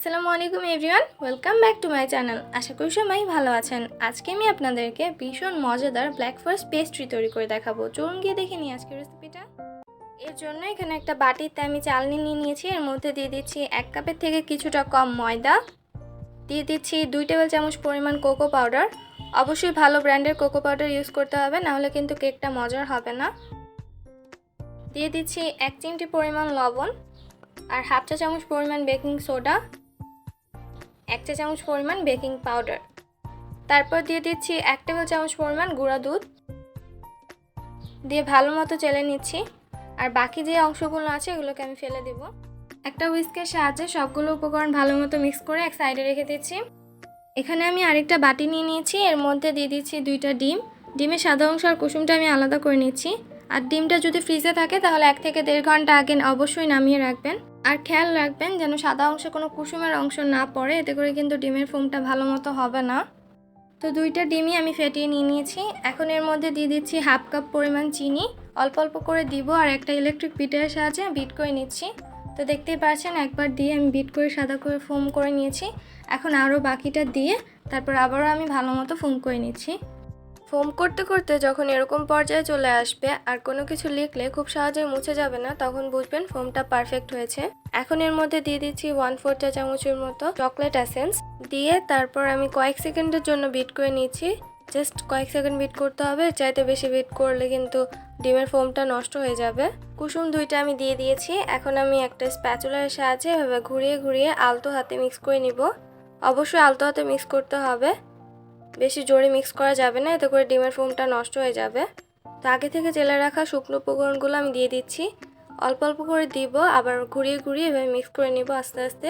আসসালামু আলাইকুম everyone, welcome back to my channel. আশা করি সবাই ভালো আছেন। আজকে আমি আপনাদেরকে ভীষণ মজাদার ব্ল্যাক ফরেস্ট পেস্ট্রি তৈরি করে দেখাবো। চলুন গিয়ে দেখে নিই আজকের রেসিপিটা। এর জন্য এখানে একটা বাটিতে আমি চালনি নিয়ে নিয়েছি। এর মধ্যে দিয়ে দিচ্ছি 1 কাপের থেকে কিছুটা কম ময়দা, দিয়ে দিচ্ছি 2 টেবিল চামচ পরিমাণ কোকো পাউডার। অবশ্যই ভালো ব্র্যান্ডের কোকো পাউডার ইউজ করতে হবে, নাহলে কিন্তু কেকটা মজার হবে না। দিয়ে দিচ্ছি 1 চিমটি পরিমাণ লবণ আর হাফ চা চামচ পরিমাণ বেকিং সোডা, 1 চা চামচ পরিমাণ বেকিং পাউডার। তারপর দিয়ে দিচ্ছি 1 টেবিল চামচ পরিমাণ গুঁড়া দুধ দিয়ে ভালো মতো চেলে নিচ্ছি। আর বাকি যে অংশগুলো আছে এগুলোকে আমি ফেলে দেব। একটা হুইস্কের সাহায্যে সবগুলো উপকরণ ভালো মতো মিক্স করে এক সাইডে রেখে দিচ্ছি। এখানে আমি আরেকটা বাটি নিয়ে নিয়েছি। এর মধ্যে দিয়ে দিচ্ছি 2টা ডিম। ডিমের সাদা অংশ আর কুসুমটা আমি আলাদা করে নিচ্ছি। আর ডিমটা যদি ফ্রিজে থাকে তাহলে 1 থেকে 1.5 ঘন্টা আগে অবশ্যই নামিয়ে রাখবেন। আর খেয়াল রাখবেন যেন সাদা অংশে কোনো কুসুমের অংশ না পড়ে, এতে করে কিন্তু ডিমের ফোমটা ভালো মতো হবে না। তো 2টা ডিমই আমি ফেটিয়ে নিয়ে নিয়েছি। এখন এর মধ্যে দিয়ে দিচ্ছি হাফ কাপ পরিমাণ চিনি, অল্প অল্প করে দিব আর একটা ইলেকট্রিক বিটারের সাহায্যে বিট করে নিচ্ছি। তো দেখতেই পাচ্ছেন একবার দিয়ে আমি বিট করে সাদা করে ফোম করে নিয়েছি। এখন আরও বাকিটা দিয়ে তারপর আবারও আমি ভালো মতো ফোম করে নিচ্ছি। ফোম করতে করতে যখন এরকম পর্যায়ে চলে আসবে আর কোনো কিছু লিখলে খুব সহজেই মুছে যাবে না, তখন বুঝবেন ফোমটা পারফেক্ট হয়েছে। এখন এর মধ্যে দিয়ে দিচ্ছি 1/4 চা চামচের মতো চকলেট এসেন্স দিয়ে তারপর আমি কয়েক সেকেন্ডের জন্য বিট করে নিচ্ছি। জাস্ট কয়েক সেকেন্ড বিট করতে হবে, চাইতে বেশি বিট করলে কিন্তু ডিমের ফোমটা নষ্ট হয়ে যাবে। কুসুম 2টা আমি দিয়ে দিয়েছি। এখন আমি একটা স্প্যাচুলার সাহায্যে এভাবে ঘুরিয়ে ঘুরিয়ে আলতো হাতে মিক্স করে নিব। অবশ্যই আলতো হাতে মিক্স করতে হবে, বেশি জোরে মিক্স করা যাবে না, এতে করে ডিমের ফোমটা নষ্ট হয়ে যাবে। তো আগে থেকে জেলে রাখা শুকনো উপকরণগুলো আমি দিয়ে দিচ্ছি। অল্প অল্প করে দিব, আবার ঘুরিয়ে ঘুরিয়ে এভাবে মিক্স করে নিব আস্তে আস্তে।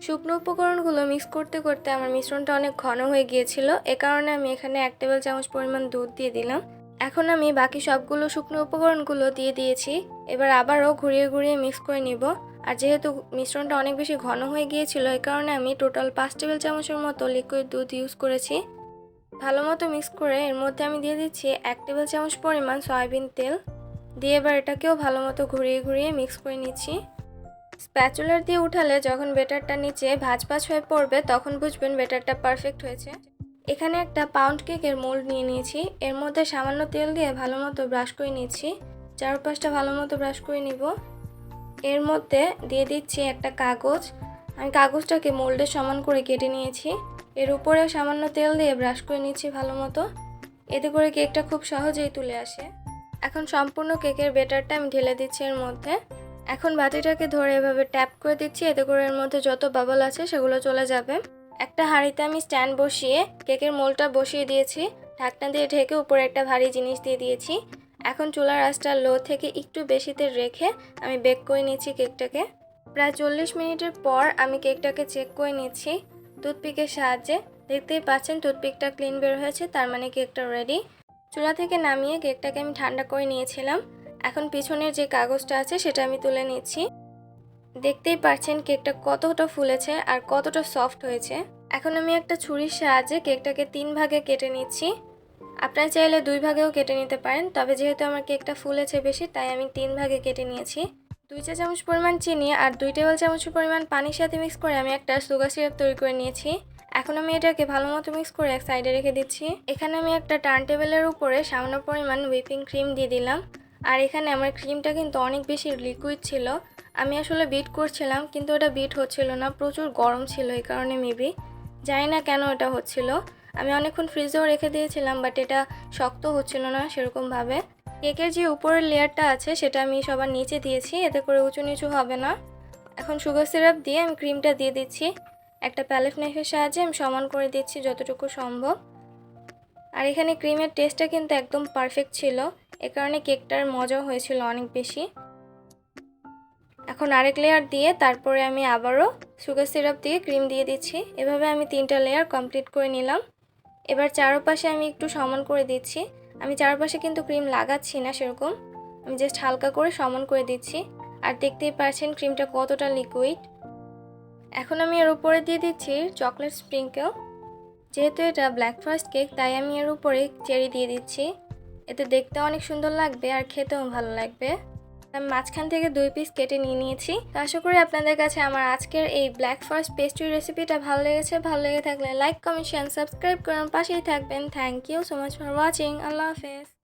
শুকনো উপকরণগুলো মিক্স করতে করতে আমার মিশ্রণটা অনেক ঘন হয়ে গিয়েছিল, এ কারণে আমি এখানে 1 টেবিল চামচ পরিমাণ দুধ দিয়ে দিলাম। এখন আমি বাকি সবগুলো শুকনো উপকরণগুলো দিয়ে দিয়েছি। এবার আবারও ঘুরিয়ে ঘুরিয়ে মিক্স করে নিব। আর যেহেতু মিশ্রণটা অনেক বেশি ঘন হয়ে গিয়েছিল, এই কারণে আমি টোটাল 5 টেবিল চামচের মতো লিকুইড দুধ ইউজ করেছি। ভালো মতো মিক্স করে এর মধ্যে আমি দিয়ে দিচ্ছি 1 টেবিল চামচ পরিমাণ সয়াবিন তেল দিয়ে এবার এটাকেও ভালো মতো ঘুরিয়ে ঘুরিয়ে মিক্স করে নিচ্ছি। স্প্যাচুলার দিয়ে উঠালে যখন ব্যাটারটা নিচে ভাঁজ ভাঁজ হয়ে পড়বে তখন বুঝবেন ব্যাটারটা পারফেক্ট হয়েছে। এখানে একটা পাউন্ড কেকের মোল্ড নিয়ে নিয়েছি। এর মধ্যে সামান্য তেল দিয়ে ভালো মতো ব্রাশ করে নিচ্ছি। চারপাশটা ভালো মতো ব্রাশ করে নিব। এর মধ্যে দিয়ে দিচ্ছি একটা কাগজ। আমি কাগজটাকে মোল্ডের সমান করে কেটে নিয়েছি। এর উপরে সামান্য তেল দিয়ে ব্রাশ করে নিচ্ছি ভালো মতো, এতে করে কেকটা খুব সহজেই তুলে আসে। এখন সম্পূর্ণ কেকের ব্যাটারটা আমি ঢেলে দিচ্ছি এর মধ্যে। এখন বাটিটাকে ধরে এভাবে ট্যাপ করে দিচ্ছি, এতে করে এর মধ্যে যত বাবল আছে সেগুলো চলে যাবে। একটা হাঁড়িতে আমি স্ট্যান্ড বসিয়ে কেকের মোল্ডটা বসিয়ে দিয়েছি। ঢাকনা দিয়ে ঢেকে উপরে একটা ভারী জিনিস দিয়ে দিয়েছি। এখন চুলার আঁচটা লো থেকে একটু বেশিতে রেখে আমি বেক করে নিচ্ছি কেকটাকে। প্রায় 40 মিনিটের পর আমি কেকটাকে চেক করে নিচ্ছি টুথপিকের সাহায্যে। দেখতেই পাচ্ছেন টুথপিকটা ক্লিন বের হয়েছে, তার মানে কেকটা রেডি। চুলা থেকে নামিয়ে কেকটাকে আমি ঠান্ডা করে নিয়েছিলাম। এখন পিছনের যে কাগজটা আছে সেটা আমি তুলে নিচ্ছি। দেখতেই পাচ্ছেন কেকটা কতটা ফুলেছে আর কতটা সফট হয়েছে। এখন আমি একটা ছুরির সাহায্যে কেকটাকে 3 ভাগে কেটে নিচ্ছি। আপনারা চাইলে 2 ভাগেও কেটে নিতে পারেন, তবে যেহেতু আমার কেকটা ফুলেছে বেশি তাই আমি 3 ভাগে কেটে নিয়েছি। 2 চা চামচ পরিমাণ চিনি আর 2 টেবিল চামচ পরিমাণ পানির সাথে মিক্স করে আমি একটা সুগার সিরাপ তৈরি করে নিয়েছি। এখন আমি এটাকে ভালো মতো মিক্স করে এক সাইডে রেখে দিচ্ছি। এখানে আমি একটা টার্ন টেবিলের উপরে সামান্য পরিমাণ হুইপিং ক্রিম দিয়ে দিলাম। আর এখানে আমার ক্রিমটা কিন্তু অনেক বেশি লিকুইড ছিল। আমি আসলে বিট করছিলাম কিন্তু ওটা বিট হচ্ছিল না, প্রচুর গরম ছিল, এই কারণে মেবি, জানি না কেন এটা হচ্ছিল। আমি অনেকক্ষণ ফ্রিজেও রেখে দিয়েছিলাম, বাট এটা শক্ত হচ্ছিল না সেরকমভাবে। কেকের যে উপরের লেয়ারটা আছে সেটা আমি সবার নিচে দিয়েছি, এতে করে উঁচু নিচু হবে না। এখন সুগার সিরাপ দিয়ে আমি ক্রিমটা দিয়ে দিচ্ছি। একটা প্যালেট নাইফের সাহায্যে আমি সমান করে দিচ্ছি যতটুকু সম্ভব। আর এখানে ক্রিমের টেস্টটা কিন্তু একদম পারফেক্ট ছিল, এ কারণে কেকটার মজাও হয়েছিল অনেক বেশি। এখন আরেক লেয়ার দিয়ে তারপরে আমি আবারও সুগার সিরাপ দিয়ে ক্রিম দিয়ে দিচ্ছি। এভাবে আমি 3টা লেয়ার কমপ্লিট করে নিলাম। এবার চারপাশে আমি একটু সমান করে দিচ্ছি। আমি চারপাশে কিন্তু ক্রিম লাগাচ্ছি না সেরকম, আমি জাস্ট হালকা করে সমান করে দিচ্ছি। আর দেখতেই পাচ্ছেন ক্রিমটা কতটা লিকুইড। এখন আমি এর উপরে দিয়ে দিচ্ছি চকলেট স্প্রিঙ্কেল। যেহেতু এটা ব্ল্যাক ফরেস্ট কেক তাই আমি এর উপরে চেরি দিয়ে দিচ্ছি। এতে দেখতে অনেক সুন্দর লাগবে আর খেতেও ভালো লাগবে। আমি মাঝখান থেকে 2 পিস কেটে নিয়ে নিয়েছি। তো আশা করি আপনাদের কাছে আমার আজকের এই ব্ল্যাক ফরেস্ট পেস্ট্রি রেসিপিটা ভালো লেগেছে। ভালো লেগে থাকলে লাইক, কমেন্ট, শেয়ার, সাবস্ক্রাইব করুন, পাশেই থাকবেন। Thank you so much for watching. আল্লাহ হাফেজ।